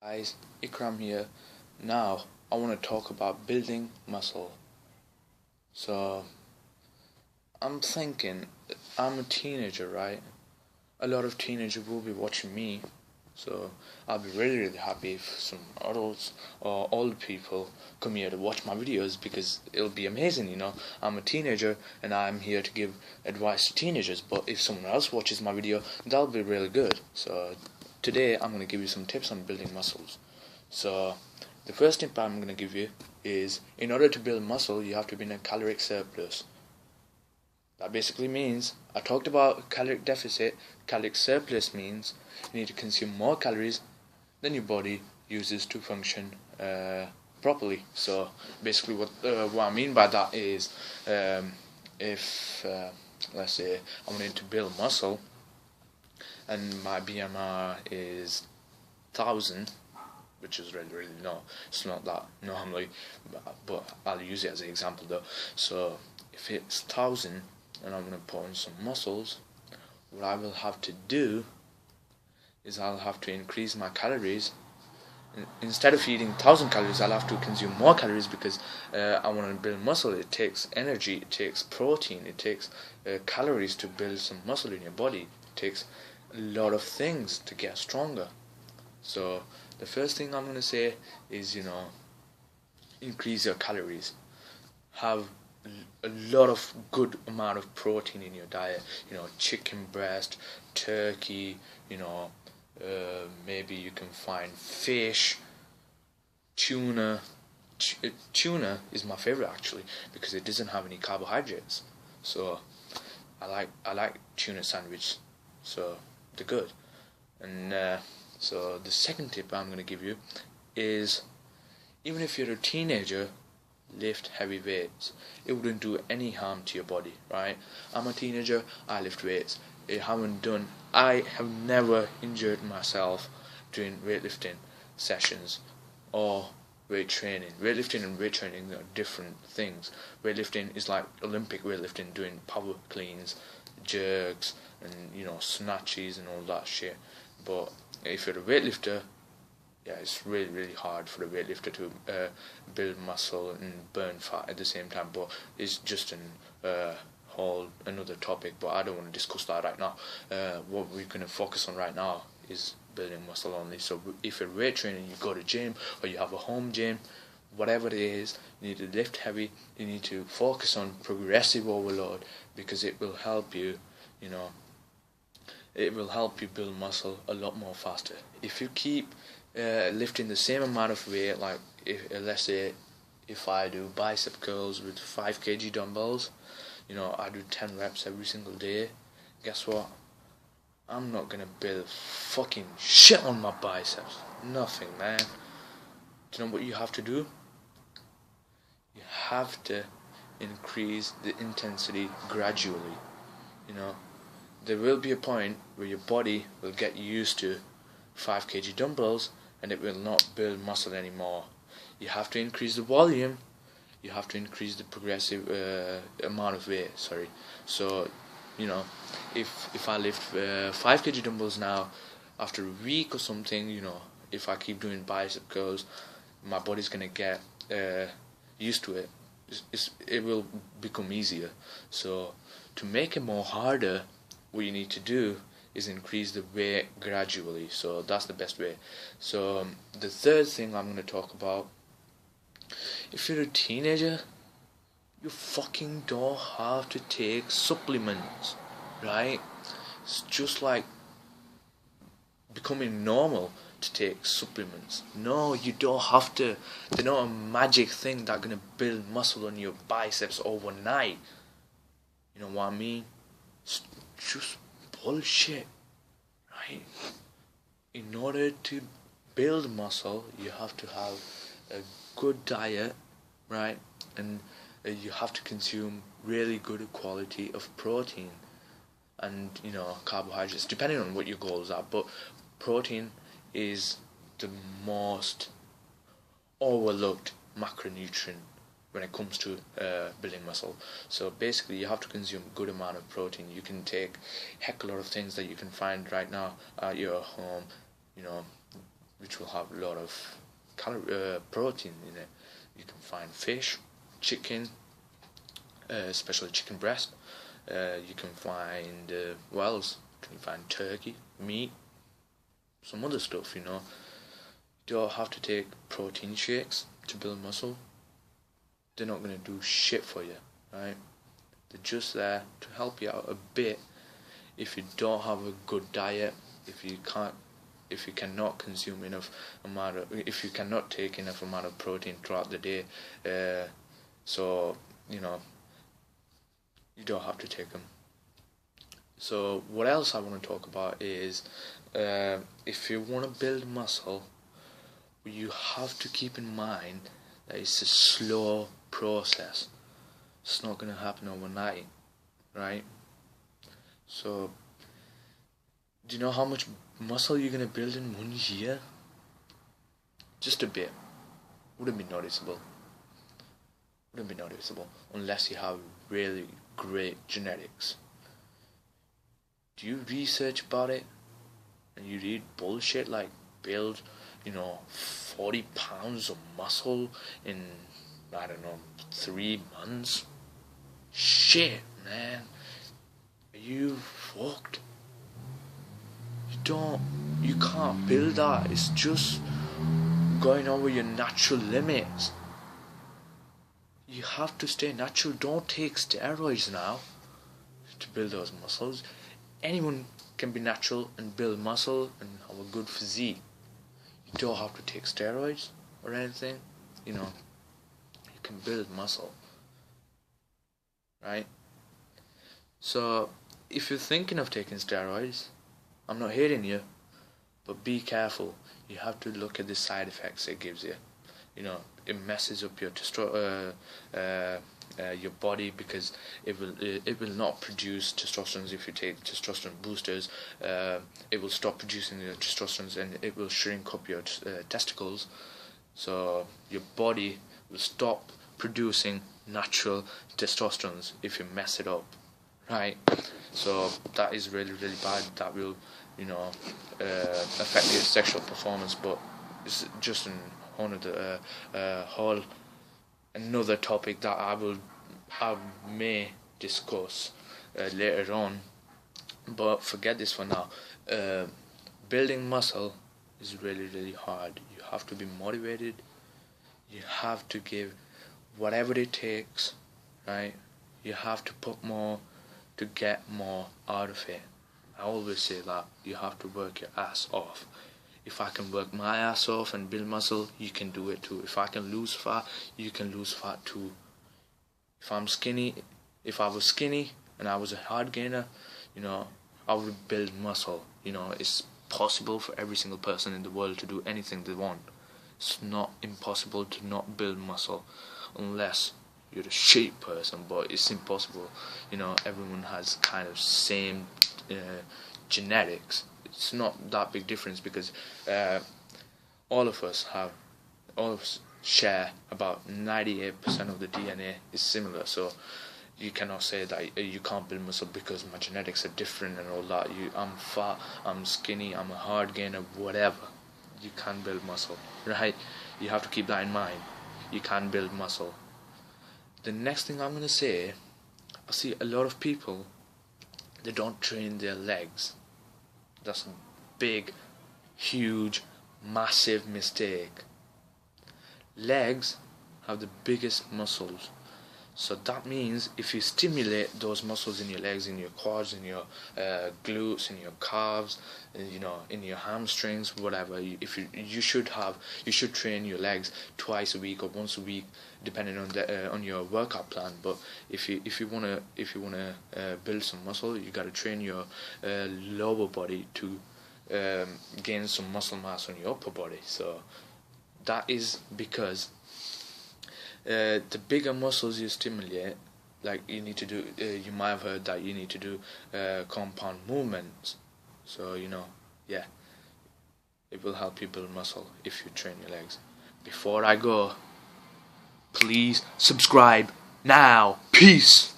Guys, Ikram here. Now, I want to talk about building muscle. So, I'm thinking, I'm a teenager, right? A lot of teenagers will be watching me. So, I'll be really happy if some adults or old people come here to watch my videos because it'll be amazing. I'm a teenager and I'm here to give advice to teenagers. But if someone else watches my video, that'll be really good. So, today I'm going to give you some tips on building muscles. So the first tip I'm going to give you is, in order to build muscle, you have to be in a caloric surplus. That basically means, I talked about caloric deficit. Caloric surplus means you need to consume more calories than your body uses to function properly. So basically what I mean by that is, if let's say I wanted to build muscle and my BMI is 1,000, which is really no, it's not that normally, but I'll use it as an example though. So if it's 1,000 and I'm going to put on some muscles, what I will have to do is I'll have to increase my calories. Instead of eating 1,000 calories, I'll have to consume more calories because I want to build muscle. It takes energy, it takes protein, it takes calories to build some muscle in your body. It takes a lot of things to get stronger. So the first thing I'm going to say is, increase your calories. Have a lot of good amount of protein in your diet. Chicken breast, turkey, maybe you can find fish, tuna. Tuna is my favorite actually because it doesn't have any carbohydrates. So I like tuna sandwich. So they're good. And so the second tip I'm going to give you is, even if you're a teenager, lift heavy weights. It wouldn't do any harm to your body, right? I'm a teenager, I lift weights. I have never injured myself doing weightlifting sessions or weight training. Weightlifting and weight training are different things. Weightlifting is like Olympic weightlifting, doing power cleans, jerks, and snatches and all that shit. But if you're a weightlifter, yeah, it's really hard for a weightlifter to build muscle and burn fat at the same time. But it's just an whole another topic. But I don't want to discuss that right now. What we're going to focus on right now is building muscle only. So if you're weight training, you go to gym or you have a home gym, whatever it is, you need to lift heavy. You need to focus on progressive overload because it will help you. It will help you build muscle a lot more faster. If you keep lifting the same amount of weight, like let's say if I do bicep curls with 5 kg dumbbells, I do 10 reps every single day, guess what? I'm not gonna build fucking shit on my biceps. Nothing, man. Do you know what you have to do? You have to increase the intensity gradually. There will be a point where your body will get used to 5 kg dumbbells and it will not build muscle anymore. You have to increase the volume. You have to increase the progressive amount of weight. So, if I lift 5 kg dumbbells now, after a week or something, if I keep doing bicep curls, my body's gonna get used to it. It will become easier. So to make it more harder, what you need to do is increase the weight gradually. So that's the best way. So the third thing I'm going to talk about, if you're a teenager, you fucking don't have to take supplements, right? It's just like becoming normal to take supplements. No, you don't have to. They're not a magic thing that's going to build muscle on your biceps overnight. You know what I mean? It's just bullshit, right? In order to build muscle, you have to have a good diet, right? And you have to consume really good quality of protein and carbohydrates, depending on what your goals are. But protein is the most overlooked macronutrient when it comes to building muscle. So basically you have to consume a good amount of protein. You can take heck a lot of things that you can find right now at your home, which will have a lot of protein in it. You can find fish, chicken, especially chicken breast. You can find what else? You can find turkey, meat, some other stuff. You don't have to take protein shakes to build muscle. They're not gonna do shit for you, right? They're just there to help you out a bit if you don't have a good diet, if you cannot consume enough if you cannot take enough amount of protein throughout the day. So you don't have to take them. So what else I want to talk about is if you want to build muscle, you have to keep in mind that it's a slow process. It's not going to happen overnight, right? So, do you know how much muscle you're going to build in 1 year? Just a bit. Wouldn't be noticeable. Unless you have really great genetics. Do you research about it? And you read bullshit like build 40 pounds of muscle in, I don't know, 3 months? Shit, man. Are you fucked? You can't build that. It's just going over your natural limits. You have to stay natural. Don't take steroids now to build those muscles. Anyone can be natural and build muscle and have a good physique. You don't have to take steroids or anything. You can build muscle, right? So if you're thinking of taking steroids, I'm not hating you, but be careful. You have to look at the side effects it gives you. It messes up your your body, because it will not produce testosterone if you take testosterone boosters. It will stop producing the testosterone and it will shrink up your testicles. So your body will stop producing natural testosterone if you mess it up, right? So that is really, really bad. That will affect your sexual performance. But it's just another topic that I may discuss later on. But forget this for now. Building muscle is really, really hard. You have to be motivated. You have to give whatever it takes, right? You have to put more to get more out of it. I always say that you have to work your ass off. If I can work my ass off and build muscle, you can do it too. If I can lose fat, you can lose fat too. If I was skinny and I was a hard gainer, I would build muscle. It's possible for every single person in the world to do anything they want. It's not impossible to not build muscle, unless you're a shape person, but it's impossible. Everyone has kind of same genetics. It's not that big difference, because all of us share about 98% of the DNA is similar. So you cannot say that you can't build muscle because my genetics are different and all that. I'm fat, I'm skinny, I'm a hard gainer, whatever. You can build muscle, right? You have to keep that in mind. You can build muscle. The next thing I'm going to say, I see a lot of people, they don't train their legs. That's a big, huge, massive mistake. Legs have the biggest muscles. So that means if you stimulate those muscles in your legs, in your quads, in your glutes, in your calves, in your hamstrings, whatever, you should train your legs twice a week or once a week, depending on your workout plan. But if you wanna build some muscle, you gotta train your lower body to gain some muscle mass on your upper body. So that is because the bigger muscles you stimulate, like you need to do, you might have heard that you need to do compound movements. So it will help you build muscle if you train your legs. Before I go, please subscribe now. Peace.